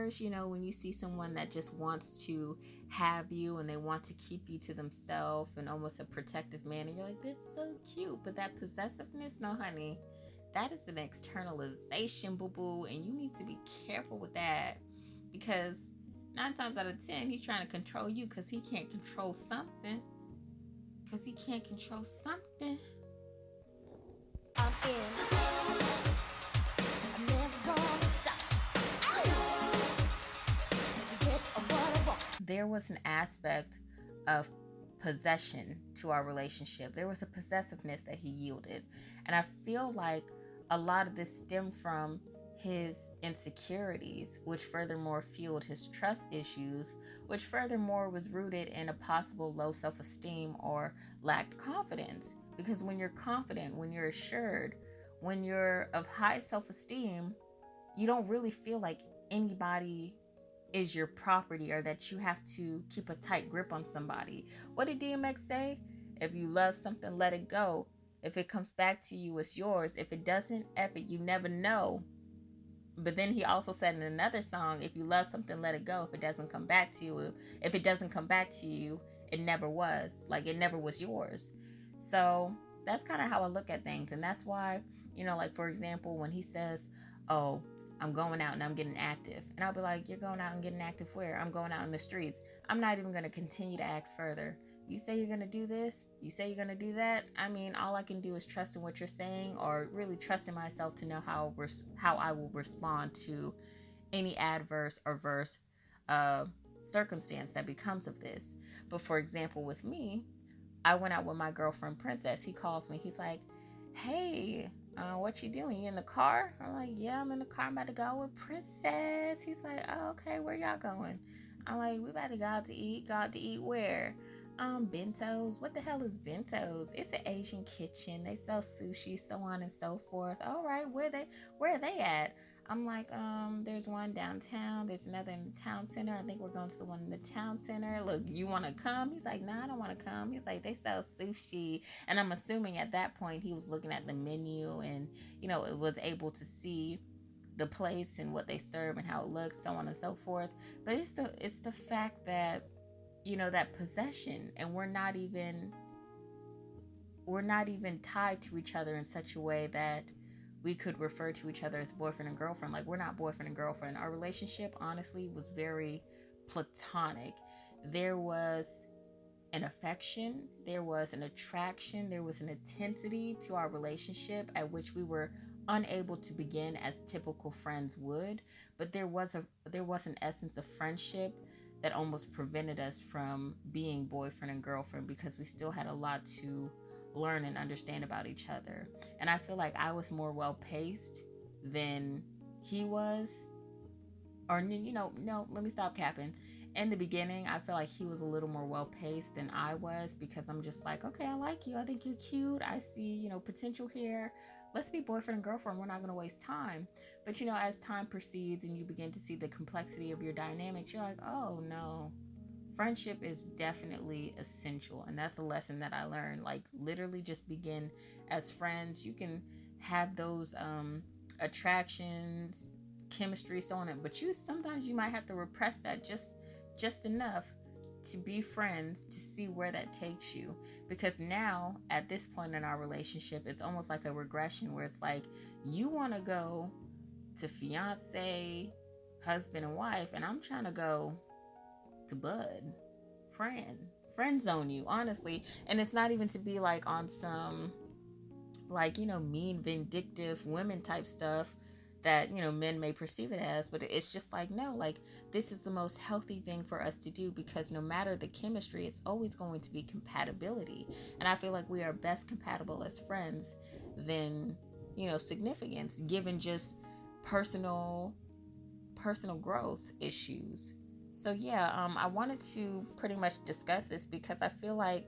first, when you see someone that just wants to have you and they want to keep you to themselves in almost a protective manner, you're like, that's so cute. But that possessiveness, no, honey, that is an externalization, boo-boo. And you need to be careful with that, because 9 times out of 10, he's trying to control you because he can't control something. I'm in. I'm never gonna stop. Get what I want. There was an aspect of possession to our relationship. There was a possessiveness that he yielded. And I feel like a lot of this stemmed from his insecurities, which furthermore fueled his trust issues, which furthermore was rooted in a possible low self-esteem or lacked confidence. Because when you're confident, when you're assured, when you're of high self-esteem, you don't really feel like anybody is your property or that you have to keep a tight grip on somebody. What did DMX say? If you love something, let it go. If it comes back to you, it's yours. If it doesn't, F it, you never know. But then he also said in another song, if you love something, let it go. If it doesn't come back to you, it never was. Like, it never was yours. So that's kind of how I look at things. And that's why, like, for example, when he says, oh, I'm going out and I'm getting active. And I'll be like, you're going out and getting active where? I'm going out in the streets. I'm not even going to continue to ask further. You say you're going to do this? You say you're going to do that? I mean, all I can do is trust in what you're saying, or really trust in myself to know how I will respond to any adverse or verse circumstance that becomes of this. But for example, with me, I went out with my girlfriend, Princess. He calls me. He's like, hey, what you doing? You in the car? I'm like, yeah, I'm in the car. I'm about to go with Princess. He's like, oh, okay, where y'all going? I'm like, we about to go out to eat. Go out to eat where? Bentos. What the hell is Bentos? It's an Asian kitchen. They sell sushi, so on and so forth. All right, where are they at? I'm like, there's one downtown. There's another in the town center. I think we're going to the one in the town center. Look, you want to come? He's like, nah, I don't want to come. He's like, they sell sushi. And I'm assuming at that point he was looking at the menu and, it was able to see the place and what they serve and how it looks, so on and so forth. But it's the fact that, that possession, and we're not even tied to each other in such a way that we could refer to each other as boyfriend and girlfriend. Like, we're not boyfriend and girlfriend. Our relationship, honestly, was very platonic. There was an affection, there was an attraction, there was an intensity to our relationship at which we were unable to begin as typical friends would. But there was an essence of friendship that almost prevented us from being boyfriend and girlfriend, because we still had a lot to learn and understand about each other. And I feel like I was more well-paced than he was. Or, no, let me stop capping. In the beginning, I feel like he was a little more well-paced than I was, because I'm just like, okay, I like you. I think you're cute. I see, potential here. Let's be boyfriend and girlfriend. We're not going to waste time. But, as time proceeds and you begin to see the complexity of your dynamics, you're like, oh, no. Friendship is definitely essential. And that's a lesson that I learned. Like, literally just begin as friends. You can have those attractions, chemistry, so on, but sometimes you might have to repress that just enough to be friends, to see where that takes you. Because now, at this point in our relationship, it's almost like a regression where it's like, you want to go to fiance, husband and wife, and I'm trying to go to bud, friend zone you, honestly. And it's not even to be like on some, like, mean, vindictive women type stuff that, men may perceive it as, but it's just like, no, like, this is the most healthy thing for us to do, because no matter the chemistry, it's always going to be compatibility. And I feel like we are best compatible as friends than, significance, given just personal growth issues. So yeah, I wanted to pretty much discuss this because I feel like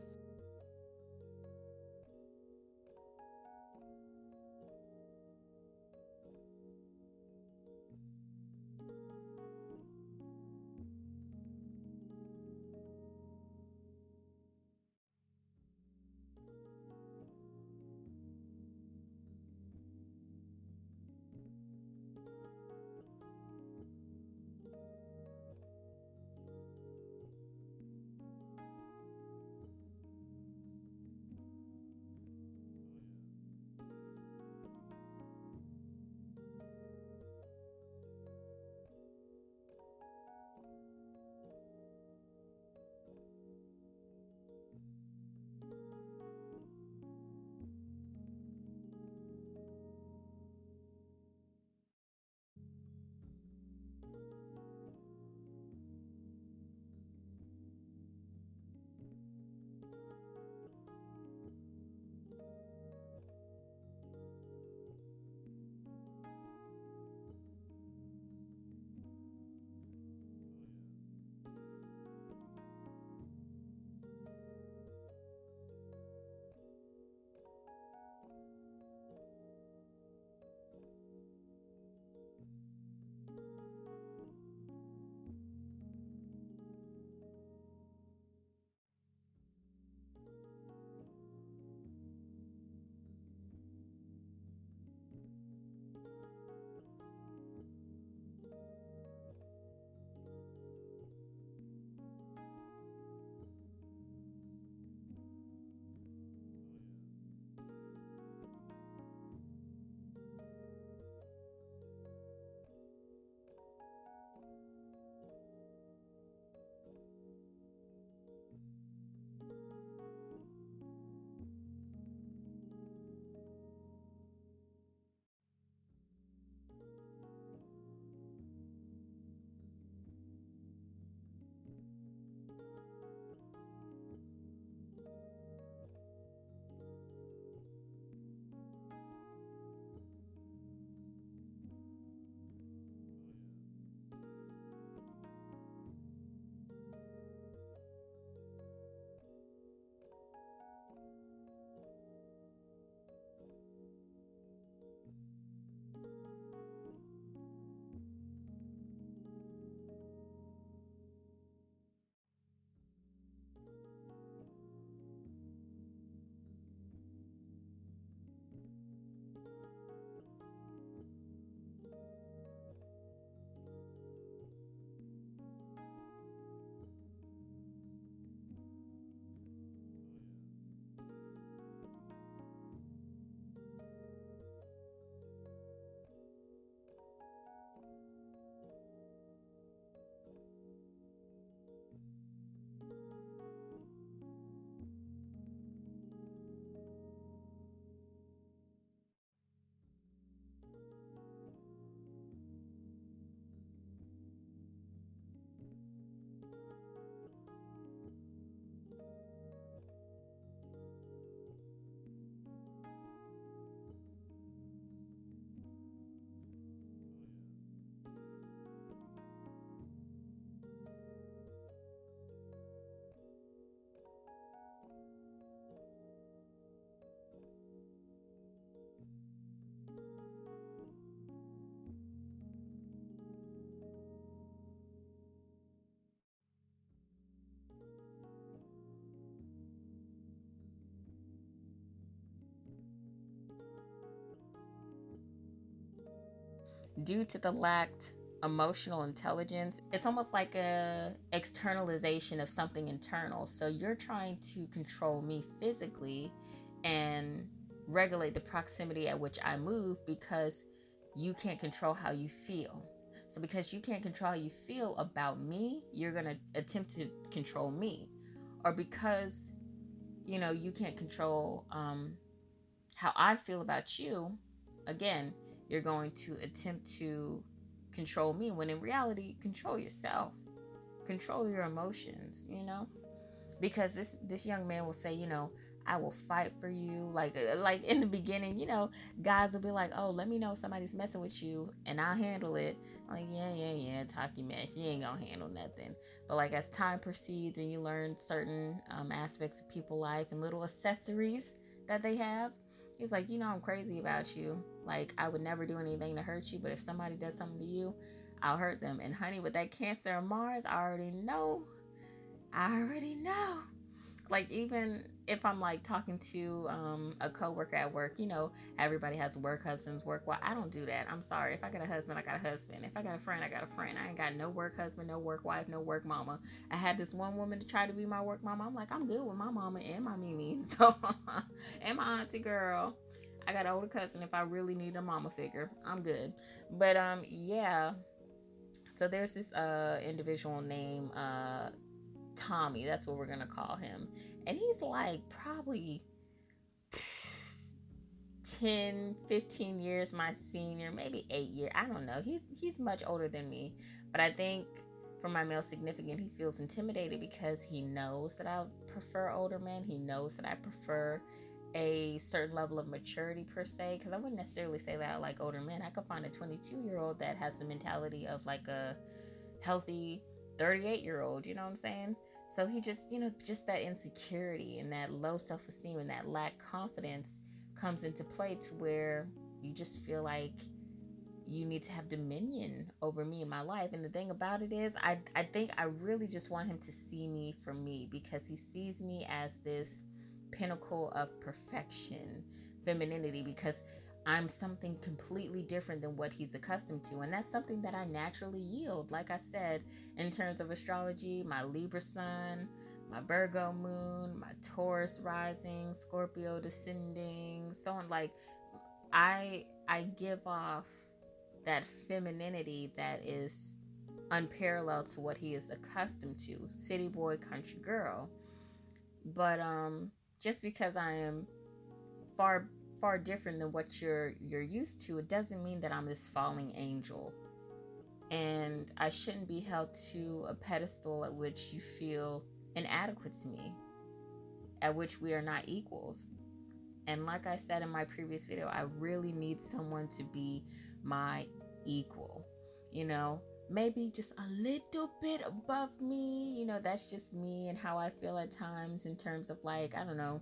due to the lacked emotional intelligence, it's almost like a externalization of something internal. So you're trying to control me physically and regulate the proximity at which I move because you can't control how you feel. So because you can't control how you feel about me, you're going to attempt to control me. Or because, you can't control how I feel about you, again, you're going to attempt to control me when in reality, control yourself. Control your emotions, because this young man will say, I will fight for you. Like in the beginning, guys will be like, oh, let me know if somebody's messing with you and I'll handle it. I'm like, yeah, talk your mess. You ain't gonna handle nothing. But like as time proceeds and you learn certain aspects of people's life and little accessories that they have, he's like, I'm crazy about you. Like I would never do anything to hurt you, but if somebody does something to you, I'll hurt them. And honey, with that Cancer and Mars, I already know. Like even if I'm like talking to a coworker at work, everybody has work husbands, work wife. I don't do that. I'm sorry. If I got a husband, I got a husband. If I got a friend, I got a friend. I ain't got no work husband, no work wife, no work mama. I had this one woman to try to be my work mama. I'm like, I'm good with my mama and my Mimi. So and my auntie girl. I got an older cousin if I really need a mama figure. I'm good. But yeah. So there's this individual named Tommy, that's what we're gonna call him, and he's like probably 10-15 years my senior, maybe 8 years, I don't know. He's much older than me, but I think for my male significant, he feels intimidated because he knows that I prefer older men. He knows that I prefer a certain level of maturity per se, because I wouldn't necessarily say that I like older men. I could find a 22-year-old that has the mentality of like a healthy 38-year-old, you know what I'm saying? So he just, just that insecurity and that low self-esteem and that lack confidence comes into play to where you just feel like you need to have dominion over me in my life. And the thing about it is, I think I really just want him to see me for me, because he sees me as this pinnacle of perfection, femininity, because I'm something completely different than what he's accustomed to. And that's something that I naturally yield. Like I said, in terms of astrology, my Libra sun, my Virgo moon, my Taurus rising, Scorpio descending, so on. Like I give off that femininity that is unparalleled to what he is accustomed to. City boy, country girl. But just because I am far different than what you're used to, it doesn't mean that I'm this falling angel. And I shouldn't be held to a pedestal at which you feel inadequate to me, at which we are not equals. And like I said in my previous video, I really need someone to be my equal. Maybe just a little bit above me. That's just me and how I feel at times in terms of like, I don't know,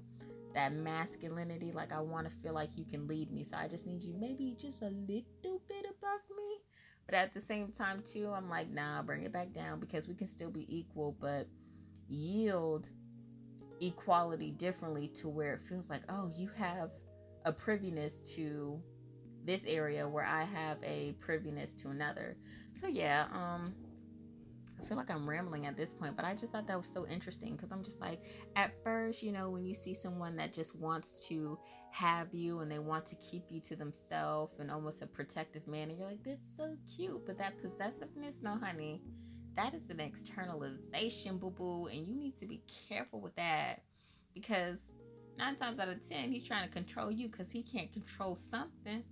that masculinity. Like I want to feel like you can lead me. So I just need you maybe just a little bit above me. But at the same time too, I'm like, nah, bring it back down, because we can still be equal, but yield equality differently to where it feels like, oh, you have a priviness to this area where I have a priviness to another. So yeah, I feel like I'm rambling at this point, but I just thought that was so interesting, because I'm just like, at first, when you see someone that just wants to have you and they want to keep you to themselves and almost a protective manner, you're like, that's so cute. But that possessiveness, no, honey, that is an externalization, boo boo, and you need to be careful with that, because 9 times out of 10, he's trying to control you because he can't control something.